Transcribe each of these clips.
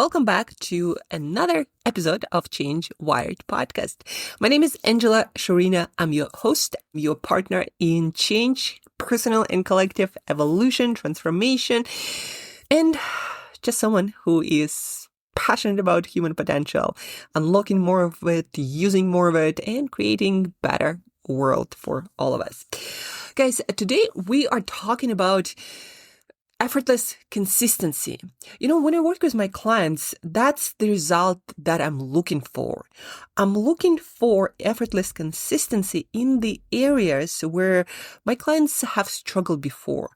welcome back to another episode of Change Wired podcast. My name is Shurina. I'm your host, your partner in change, personal and collective evolution, transformation, and just someone who is passionate about human potential, unlocking more of it, using more of it, and creating better world for all of us. Guys, today we are talking about effortless consistency. When I work with my clients, that's the result that I'm looking for. I'm looking for effortless consistency in the areas where my clients have struggled before.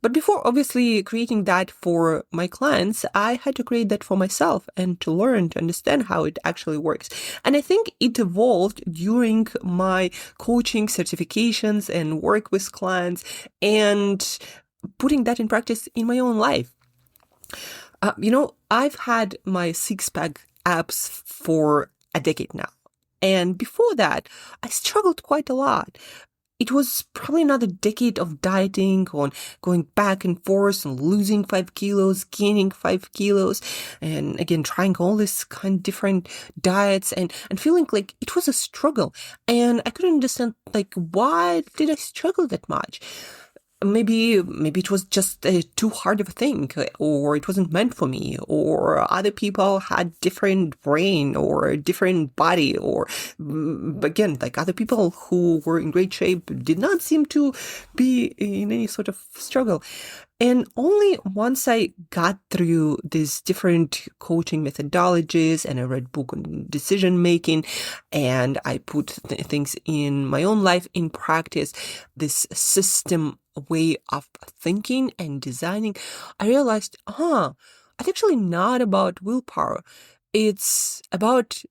But before obviously creating that for my clients, I had to create that for myself and to learn, to understand how it actually works. And I think it evolved during my coaching certifications and work with clients and putting that in practice in my own life. I've had my six-pack abs for a decade now. And before that, I struggled quite a lot. It was probably another decade of dieting, on going back and forth and losing 5 kilos, gaining 5 kilos, and again, trying all this kind of different diets and feeling like it was a struggle. And I couldn't understand, why did I struggle that much? Maybe it was just too hard of a thing, or it wasn't meant for me, or other people had different brain or different body, or again, other people who were in great shape did not seem to be in any sort of struggle. And only once I got through these different coaching methodologies and I read book on decision making and I put things in my own life in practice, this system way of thinking and designing, I realized, it's actually not about willpower. It's about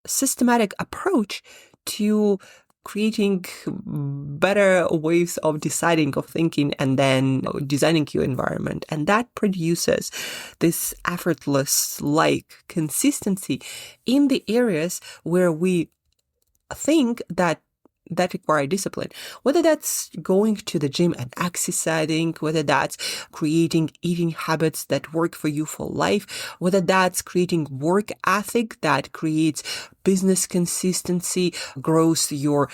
systematic approach to creating better ways of deciding, of thinking, and then designing your environment. And that produces this effortless consistency in the areas where we think that require discipline, whether that's going to the gym and exercising, whether that's creating eating habits that work for you for life, whether that's creating work ethic that creates business consistency, grows your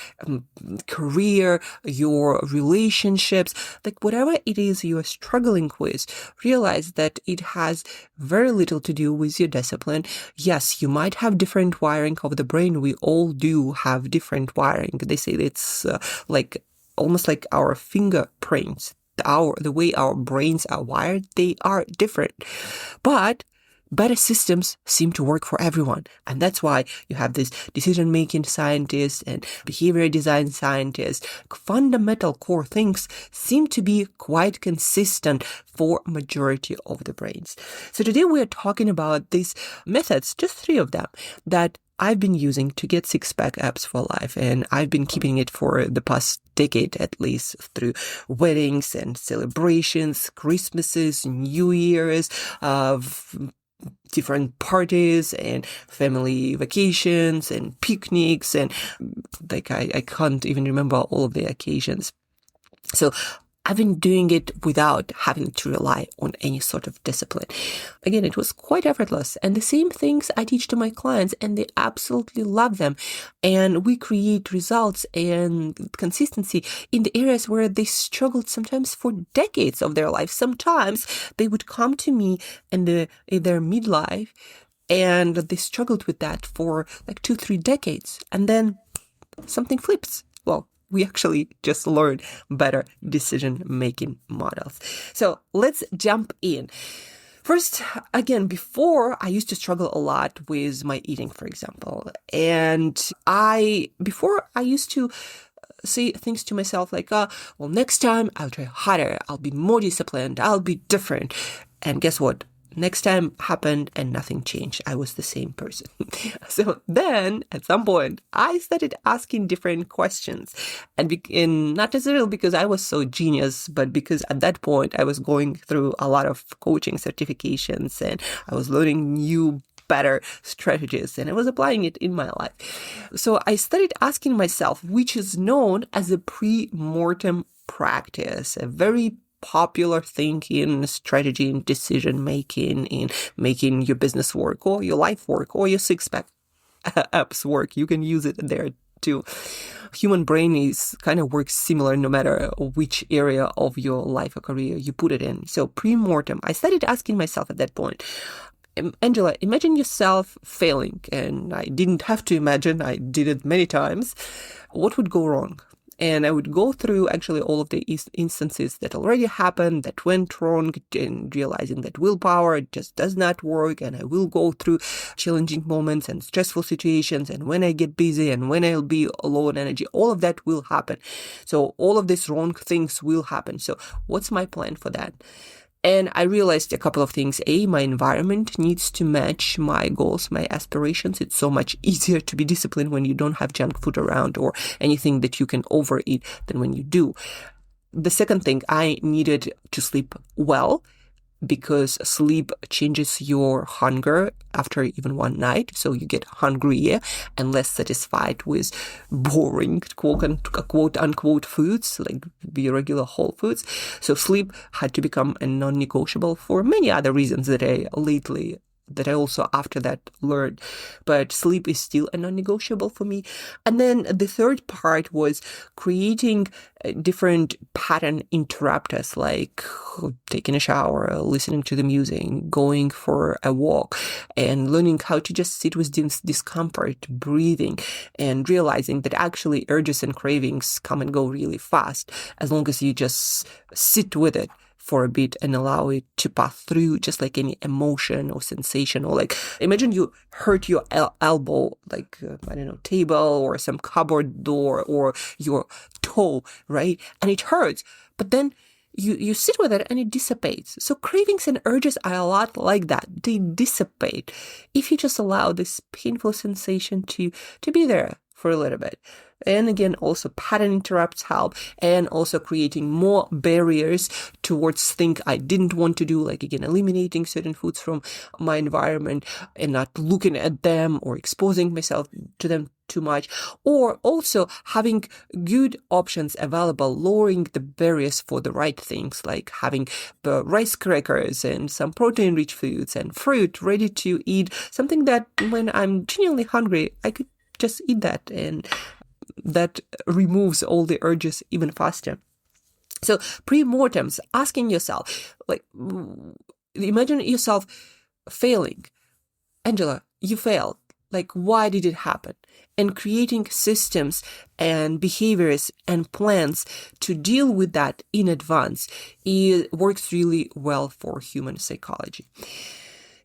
career, your relationships, whatever it is you are struggling with, realize that it has very little to do with your discipline. Yes, you might have different wiring of the brain. We all do have different wiring. They say it's almost like our fingerprints. The way our brains are wired, they are different. But better systems seem to work for everyone. And that's why you have these decision-making scientists and behavior design scientists. Fundamental core things seem to be quite consistent for majority of the brains. So today we are talking about these methods, just 3 of them, that I've been using to get six-pack abs for life. And I've been keeping it for the past decade at least, through weddings and celebrations, Christmases, New Year's, different parties and family vacations and picnics, and I can't even remember all of the occasions. So I've been doing it without having to rely on any sort of discipline. Again, it was quite effortless. And the same things I teach to my clients, and they absolutely love them. And we create results and consistency in the areas where they struggled sometimes for decades of their life. Sometimes they would come to me in their midlife and they struggled with that for 2-3 decades. And then something flips. Well, we actually just learned better decision-making models. So let's jump in. First, again, before I used to struggle a lot with my eating, for example. And before I used to say things to myself next time I'll try harder. I'll be more disciplined. I'll be different. And guess what? Next time happened and nothing changed. I was the same person. So then at some point I started asking different questions, and not necessarily because I was so genius, but because at that point I was going through a lot of coaching certifications and I was learning new better strategies and I was applying it in my life. So I started asking myself, which is known as a pre-mortem practice, a very popular thing in strategy and decision making, in making your business work or your life work or your six-pack apps work. You can use it there too. Human brain is kind of works similar no matter which area of your life or career you put it in. So pre-mortem, I started asking myself at that point, Angela, imagine yourself failing, and I didn't have to imagine, I did it many times. What would go wrong? And I would go through actually all of the instances that already happened, that went wrong, and realizing that willpower just does not work. And I will go through challenging moments and stressful situations. And when I get busy and when I'll be low on energy, all of that will happen. So all of these wrong things will happen. So what's my plan for that? And I realized a couple of things. My environment needs to match my goals, my aspirations. It's so much easier to be disciplined when you don't have junk food around or anything that you can overeat than when you do. The second thing, I needed to sleep well, because sleep changes your hunger after even one night. So you get hungrier and less satisfied with boring quote unquote foods, like the regular whole foods. So sleep had to become a non-negotiable for many other reasons that I also after that learned. But sleep is still a non-negotiable for me. And then the third part was creating different pattern interrupters, like taking a shower, listening to the music, going for a walk, and learning how to just sit with discomfort, breathing, and realizing that actually urges and cravings come and go really fast as long as you just sit with it for a bit and allow it to pass through, just like any emotion or sensation. Or like, imagine you hurt your elbow, like, table or some cupboard door or your toe, right? And it hurts, but then you sit with it and it dissipates. So cravings and urges are a lot like that. They dissipate if you just allow this painful sensation to be there for a little bit. And again, also pattern interrupts help, and also creating more barriers towards things I didn't want to do, like again, eliminating certain foods from my environment and not looking at them or exposing myself to them too much, or also having good options available, lowering the barriers for the right things, like having rice crackers and some protein-rich foods and fruit ready to eat, something that when I'm genuinely hungry, I could just eat that, and that removes all the urges even faster. So pre-mortems, asking yourself, like, imagine yourself failing. Angela, you failed. Like, why did it happen? And creating systems and behaviors and plans to deal with that in advance, it works really well for human psychology.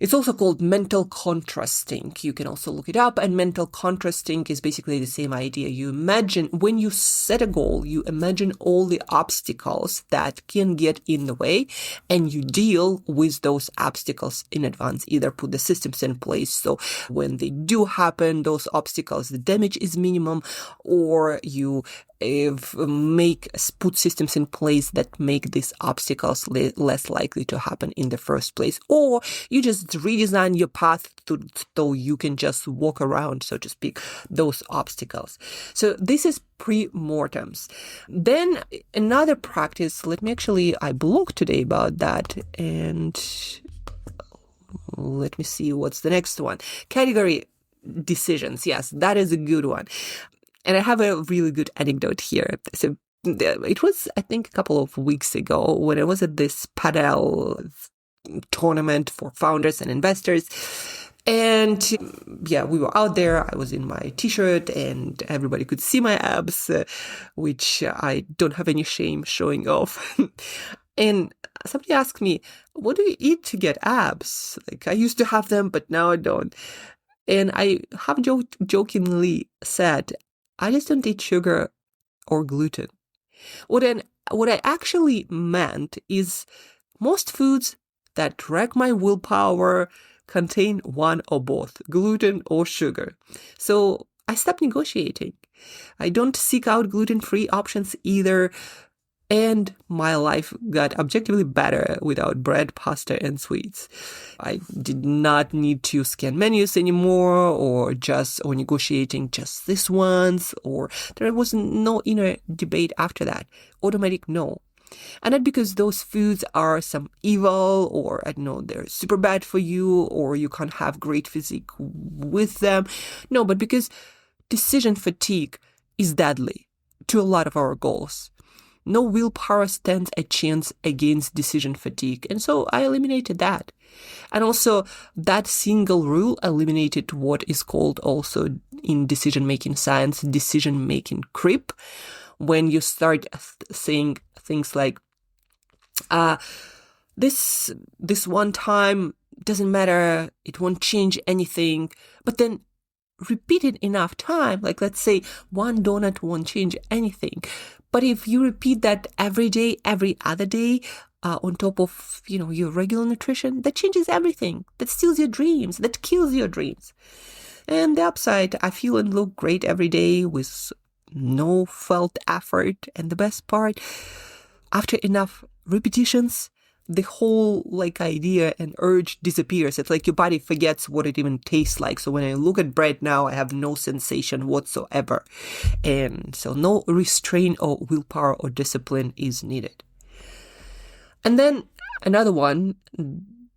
It's also called mental contrasting. You can also look it up. And mental contrasting is basically the same idea. You imagine, when you set a goal, you imagine all the obstacles that can get in the way, and you deal with those obstacles in advance. Either put the systems in place so when they do happen, those obstacles, the damage is minimum, or you put systems in place that make these obstacles less likely to happen in the first place, or you just redesign your path so you can just walk around, so to speak, those obstacles. So this is pre-mortems. Then another practice, I blogged today about that, and let me see what's the next one. Category decisions. Yes, that is a good one. And I have a really good anecdote here. So it was, I think, a couple of weeks ago when I was at this padel tournament for founders and investors. And we were out there. I was in my t-shirt and everybody could see my abs, which I don't have any shame showing off. And somebody asked me, what do you eat to get abs? Like, I used to have them, but now I don't. And I have jokingly said, I just don't eat sugar or gluten. What I actually meant is most foods that wreck my willpower contain one or both, gluten or sugar. So I stopped negotiating. I don't seek out gluten-free options either. And my life got objectively better without bread, pasta, and sweets. I did not need to scan menus anymore or negotiating just this once, or there was no inner debate after that. Automatic no. And not because those foods are some evil or, I don't know, they're super bad for you or you can't have great physique with them. No, but because decision fatigue is deadly to a lot of our goals. No willpower stands a chance against decision fatigue. And so I eliminated that. And also that single rule eliminated what is called also in decision-making science, decision-making creep. When you start saying things like, this one time doesn't matter, it won't change anything, but then repeat it enough time, like let's say one donut won't change anything. But if you repeat that every day, every other day, on top of, your regular nutrition, that changes everything. That steals your dreams. That kills your dreams. And the upside, I feel and look great every day with no felt effort. And the best part, after enough repetitions, the whole idea and urge disappears. It's like your body forgets what it even tastes like. So when I look at bread now, I have no sensation whatsoever. And so no restraint or willpower or discipline is needed. And then another one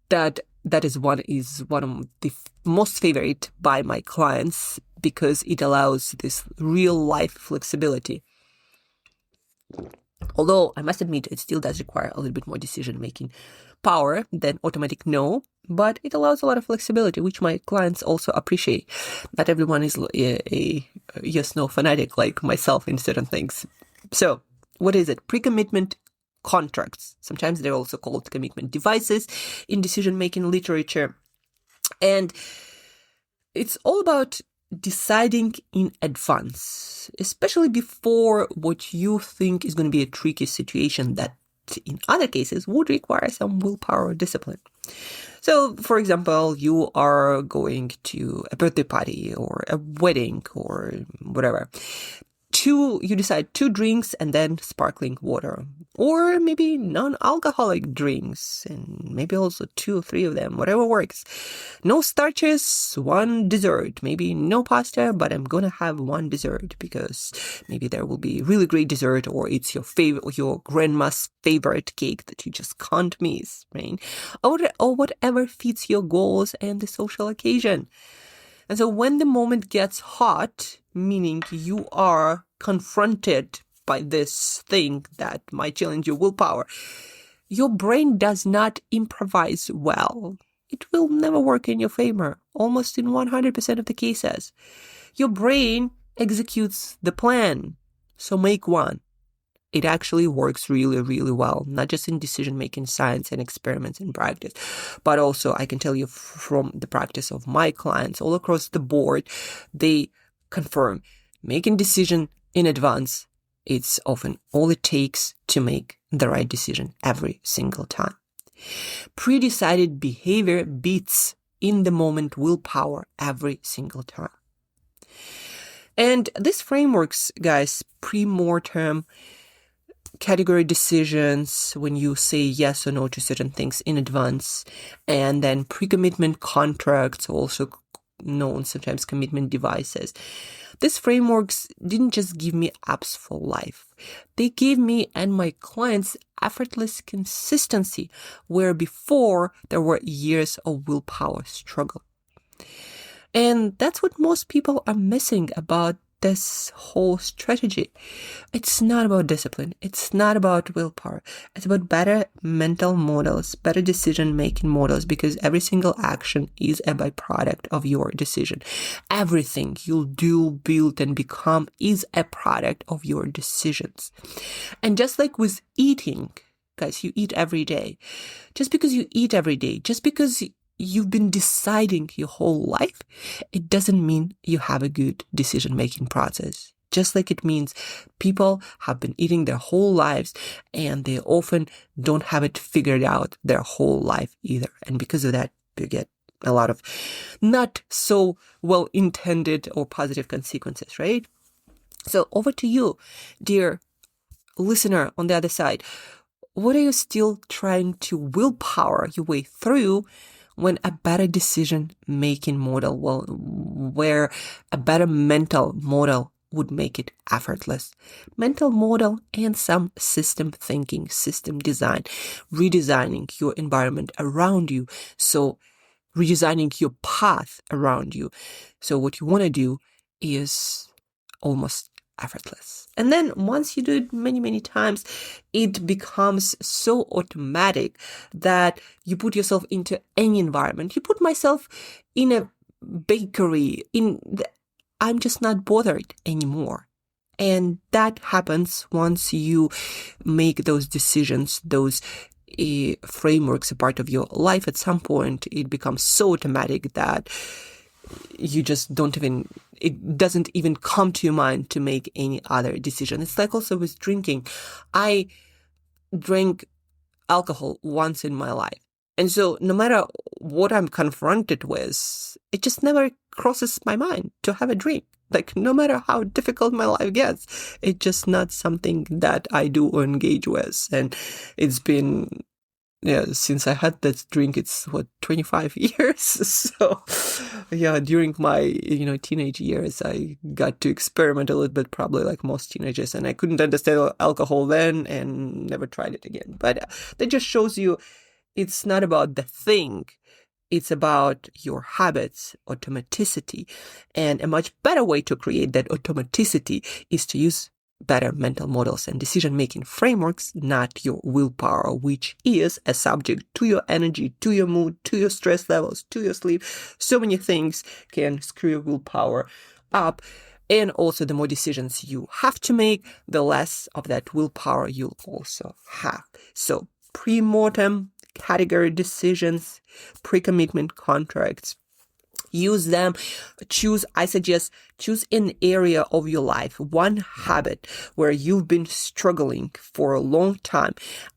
is one of the most favorite by my clients because it allows this real life flexibility. Although I must admit, it still does require a little bit more decision-making power than automatic no, but it allows a lot of flexibility, which my clients also appreciate. Not everyone is a yes-no fanatic like myself in certain things. So what is it? Pre-commitment contracts. Sometimes they're also called commitment devices in decision-making literature. And it's all about deciding in advance, especially before what you think is going to be a tricky situation that in other cases would require some willpower or discipline. So, for example, you are going to a birthday party or a wedding or whatever. You decide 2 drinks and then sparkling water, or maybe non-alcoholic drinks, and maybe also 2 or 3 of them, whatever works. No starches, 1 dessert, maybe no pasta, but I'm gonna have 1 dessert because maybe there will be really great dessert, or it's your favorite, or your grandma's favorite cake that you just can't miss, right? Or whatever fits your goals and the social occasion. And so when the moment gets hot, meaning you are confronted by this thing that might challenge your willpower, your brain does not improvise well. It will never work in your favor, almost in 100% of the cases. Your brain executes the plan, so make one. It actually works really, really well, not just in decision-making science and experiments in practice, but also I can tell you from the practice of my clients all across the board, they confirm making decision in advance. It's often all it takes to make the right decision every single time. Pre-decided behavior beats in the moment willpower every single time. And these frameworks, guys, pre-mortem category decisions, when you say yes or no to certain things in advance, and then pre-commitment contracts, also known sometimes commitment devices. These frameworks didn't just give me apps for life. They gave me and my clients effortless consistency, where before there were years of willpower struggle. And that's what most people are missing about this whole strategy. It's not about discipline. It's not about willpower. It's about better mental models, better decision-making models, because every single action is a byproduct of your decision. Everything you'll do, build, and become is a product of your decisions. And just like with eating, guys, you eat every day. Just because you eat every day, just because you've been deciding your whole life, it doesn't mean you have a good decision-making process. Just like it means people have been eating their whole lives and they often don't have it figured out their whole life either. And because of that, you get a lot of not so well-intended or positive consequences, right? So over to you, dear listener on the other side. What are you still trying to willpower your way through when a better decision-making model, where a better mental model would make it effortless. Mental model and some system thinking, system design, redesigning your environment around you. So redesigning your path around you. So what you want to do is almost effortless. And then once you do it many, many times, it becomes so automatic that you put yourself into any environment. You put myself in a bakery, I'm just not bothered anymore. And that happens once you make those decisions, those frameworks a part of your life. At some point, it becomes so automatic that you just it doesn't even come to your mind to make any other decision. It's like also with drinking. I drank alcohol once in my life. And so no matter what I'm confronted with, it just never crosses my mind to have a drink. Like no matter how difficult my life gets, it's just not something that I do or engage with. And it's been, since I had that drink, it's 25 years. So during my, teenage years, I got to experiment a little bit, probably like most teenagers, and I couldn't understand alcohol then and never tried it again. But that just shows you it's not about the thing. It's about your habits, automaticity. And a much better way to create that automaticity is to use better mental models and decision-making frameworks, not your willpower, which is a subject to your energy, to your mood, to your stress levels, to your sleep. So many things can screw your willpower up. And also the more decisions you have to make, the less of that willpower you'll also have. So pre-mortem category decisions, pre-commitment contracts, use them. I suggest choose an area of your life, one habit where you've been struggling for a long time,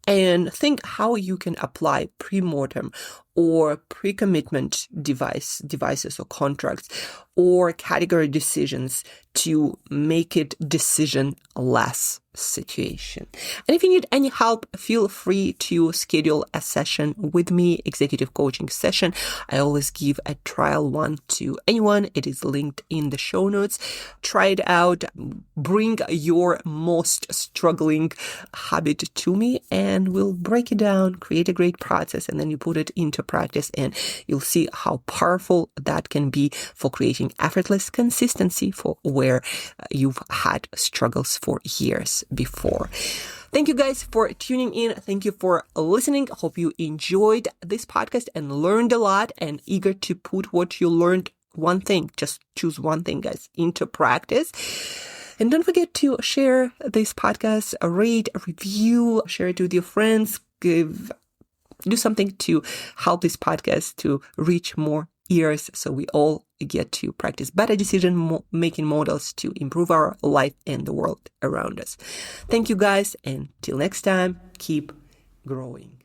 and think how you can apply pre-mortem or pre-commitment devices or contracts or category decisions to make it decision-less situation. And if you need any help, feel free to schedule a session with me, executive coaching session. I always give a trial one to anyone. It is linked in the show notes. Try it out. Bring your most struggling habit to me and we'll break it down, create a great process, and then you put it into practice and you'll see how powerful that can be for creating effortless consistency for where you've had struggles for years before. Thank you guys for tuning in. Thank you for listening. Hope you enjoyed this podcast and learned a lot and eager to put what you learned, one thing, just choose one thing, guys, into practice. And don't forget to share this podcast, rate, review, share it with your friends, do something to help this podcast to reach more ears so we all get to practice better decision-making models to improve our life and the world around us. Thank you guys, and till next time, keep growing.